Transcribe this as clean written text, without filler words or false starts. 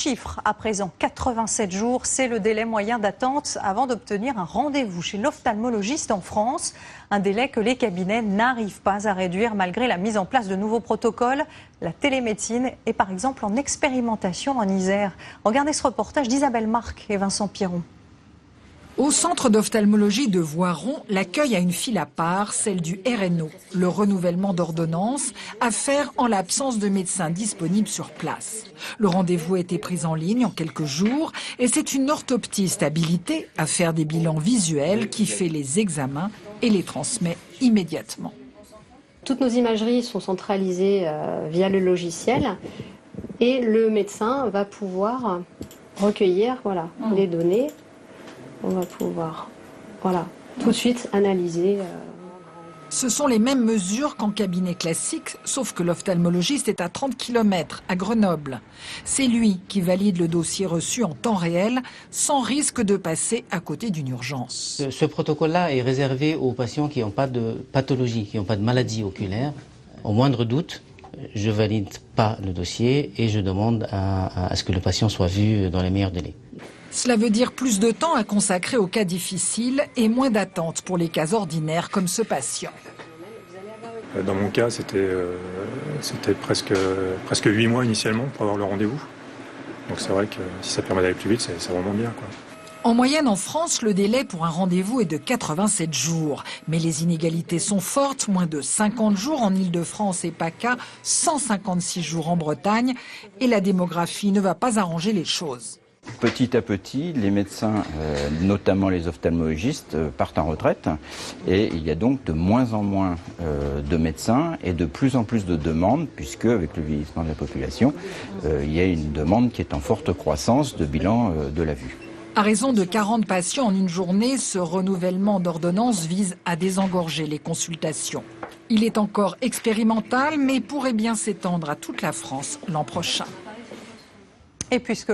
chiffre à présent, 87 jours, c'est le délai moyen d'attente avant d'obtenir un rendez-vous chez l'ophtalmologiste en France. Un délai que les cabinets n'arrivent pas à réduire malgré la mise en place de nouveaux protocoles. La télémédecine est par exemple en expérimentation en Isère. Regardez ce reportage d'Isabelle Marc et Vincent Piron. Au centre d'ophtalmologie de Voiron, l'accueil a une file à part, celle du RNO, le renouvellement d'ordonnances, à faire en l'absence de médecins disponibles sur place. Le rendez-vous a été pris en ligne en quelques jours et c'est une orthoptiste habilitée à faire des bilans visuels qui fait les examens et les transmet immédiatement. Toutes nos imageries sont centralisées via le logiciel et le médecin va pouvoir recueillir les données. On va pouvoir tout de suite analyser. Ce sont les mêmes mesures qu'en cabinet classique, sauf que l'ophtalmologiste est à 30 km, à Grenoble. C'est lui qui valide le dossier reçu en temps réel, sans risque de passer à côté d'une urgence. Ce protocole-là est réservé aux patients qui n'ont pas de pathologie, qui n'ont pas de maladie oculaire. Au moindre doute, je valide pas le dossier et je demande à ce que le patient soit vu dans les meilleurs délais. Cela veut dire plus de temps à consacrer aux cas difficiles et moins d'attente pour les cas ordinaires comme ce patient. Dans mon cas, c'était presque 8 mois initialement pour avoir le rendez-vous. Donc c'est vrai que si ça permet d'aller plus vite, c'est vraiment bien, quoi. En moyenne en France, le délai pour un rendez-vous est de 87 jours. Mais les inégalités sont fortes, moins de 50 jours en Île-de-France et PACA, 156 jours en Bretagne. Et la démographie ne va pas arranger les choses. Petit à petit, les médecins, notamment les ophtalmologistes, partent en retraite et il y a donc de moins en moins de médecins et de plus en plus de demandes, puisque avec le vieillissement de la population, il y a une demande qui est en forte croissance de bilan de la vue. À raison de 40 patients en une journée, ce renouvellement d'ordonnance vise à désengorger les consultations. Il est encore expérimental, mais pourrait bien s'étendre à toute la France l'an prochain. Et puisque